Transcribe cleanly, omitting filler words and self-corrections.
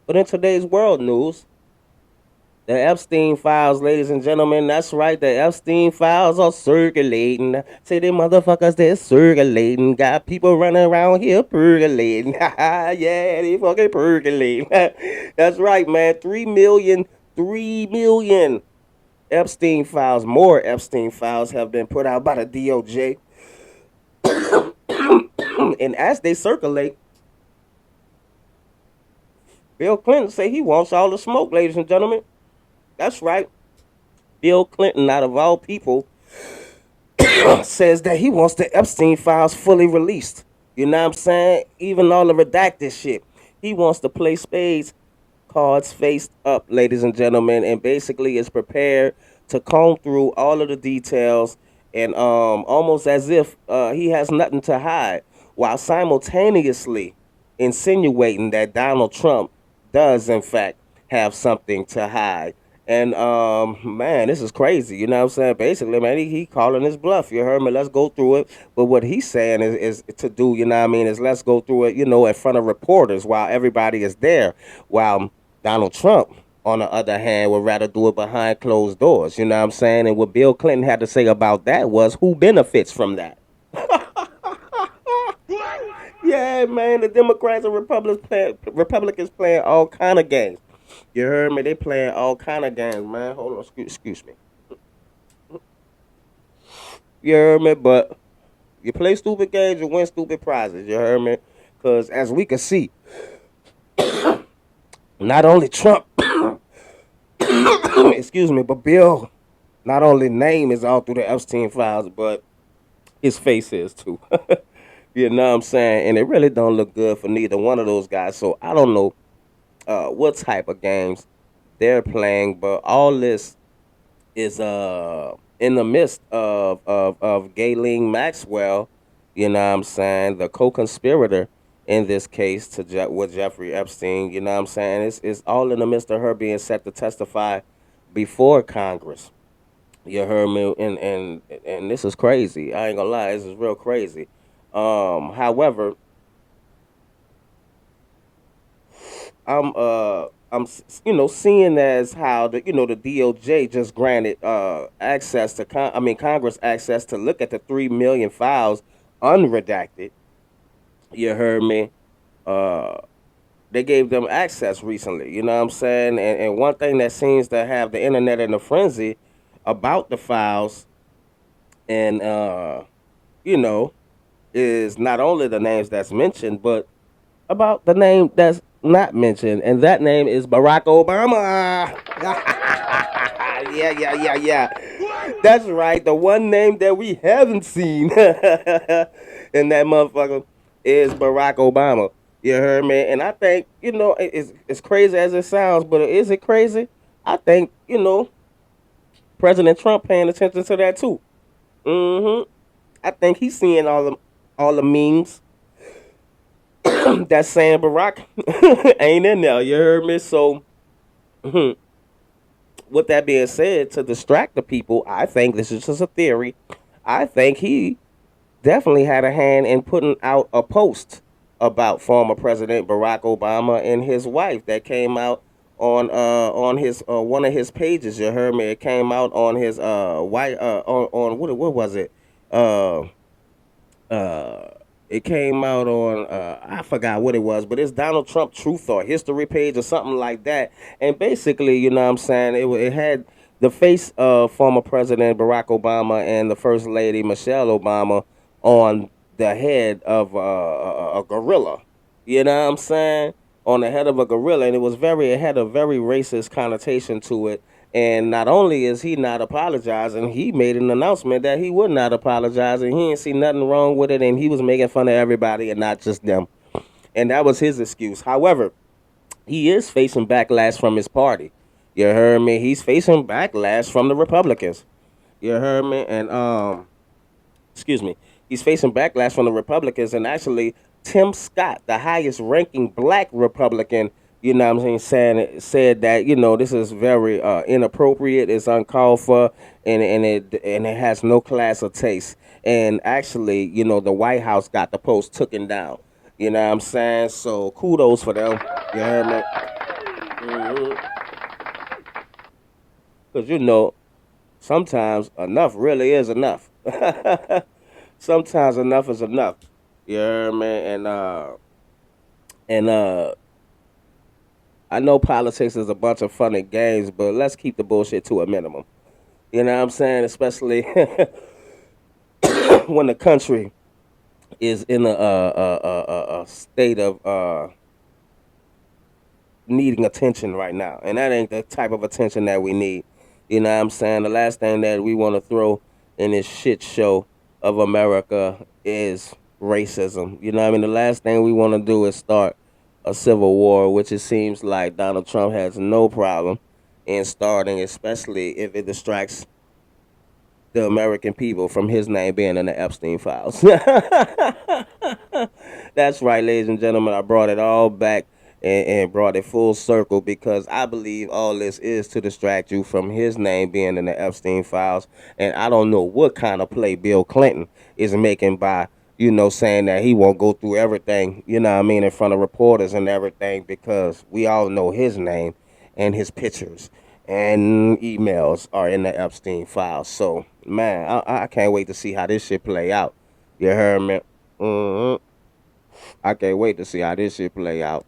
But in today's world news, the Epstein files, ladies and gentlemen, that's right. The Epstein files are circulating. Say them motherfuckers, they're circulating. Got people running around here percolating. Yeah, they fucking percolating. That's right, man. 3 million, 3 million Epstein files, more Epstein files have been put out by the DOJ. And as they circulate, Bill Clinton say he wants all the smoke, ladies and gentlemen. That's right. Bill Clinton, out of all people, says that he wants the Epstein files fully released. You know what I'm saying? Even all the redacted shit. He wants to play spades, cards faced up, ladies and gentlemen, and basically is prepared to comb through all of the details and almost as if he has nothing to hide, while simultaneously insinuating that Donald Trump does in fact have something to hide. And man, this is crazy. You know what I'm saying? Basically, man, he calling his bluff. You heard me? Let's go through it. But what he's saying is to do, you know what I mean, is let's go through it, in front of reporters while everybody is there. While Donald Trump, on the other hand, would rather do it behind closed doors. You know what I'm saying? And what Bill Clinton had to say about that was who benefits from that? Yeah, man, the Democrats and Republicans playing all kind of games. You heard me? They playing all kind of games, man. Hold on, excuse me. You heard me? But you play stupid games, you win stupid prizes. You heard me? Because as we can see, not only Trump, excuse me, but Bill, not only name is all through the Epstein files, but his face is too. You know what I'm saying? And it really don't look good for neither one of those guys. So I don't know what type of games they're playing, but all this is in the midst of Ghislaine Maxwell, you know what I'm saying, the co-conspirator in this case with Jeffrey Epstein, you know what I'm saying? It's all in the midst of her being set to testify before Congress. You heard me, and this is crazy. I ain't gonna lie, this is real crazy. However, seeing as how the DOJ just granted access to Congress access to look at the 3 million files unredacted. You heard me. Uh, they gave them access recently. You know what I'm saying? And one thing that seems to have the internet in a frenzy about the files, and you know, is not only the names that's mentioned, but about the name that's not mentioned, and that name is Barack Obama. Yeah, yeah, yeah, yeah. That's right. The one name that we haven't seen, and that motherfucker is Barack Obama. You heard me? And I think it's crazy as it sounds, but is it crazy? I think President Trump paying attention to that too. I think he's seeing all the memes that saying Barack ain't in there. You heard me? So, with that being said, to distract the people, I think this is just a theory. I think he definitely had a hand in putting out a post about former President Barack Obama and his wife that came out on his one of his pages. You heard me? It came out on his white on what was it? Uh uh it came out on I forgot what it was, but it's Donald Trump Truth or History page or something like that. And basically, you know what I'm saying, it had the face of former President Barack Obama and the First Lady Michelle Obama on the head of a gorilla. You know what I'm saying? On the head of a gorilla, and it had a very racist connotation to it. And not only is he not apologizing, he made an announcement that he would not apologize, and he ain't see nothing wrong with it, and he was making fun of everybody and not just them. And that was his excuse. However, he is facing backlash from his party. You heard me? He's facing backlash from the Republicans. You heard me? And excuse me, he's facing backlash from the Republicans, and actually Tim Scott, the highest ranking black Republican, you know what I'm saying, said that this is very inappropriate, it's uncalled for, and it has no class or taste. And actually, the White House got the post taken down. You know what I'm saying? So kudos for them. You heard me? Hmm. Because you know, sometimes enough really is enough. Sometimes enough is enough. Yeah, man. And I know politics is a bunch of fun and games, but let's keep the bullshit to a minimum. You know what I'm saying? Especially when the country is in a state of needing attention right now, and that ain't the type of attention that we need. You know what I'm saying? The last thing that we want to throw in this shit show of America is racism. You know what I mean? The last thing we want to do is start a civil war, which it seems like Donald Trump has no problem in starting, especially if it distracts the American people from his name being in the Epstein files. That's right, ladies and gentlemen. I brought it all back and brought it full circle because I believe all this is to distract you from his name being in the Epstein files. And I don't know what kind of play Bill Clinton is making by, saying that he won't go through everything, in front of reporters and everything because we all know his name and his pictures and emails are in the Epstein files. So, man, I can't wait to see how this shit play out. You heard me? I can't wait to see how this shit play out.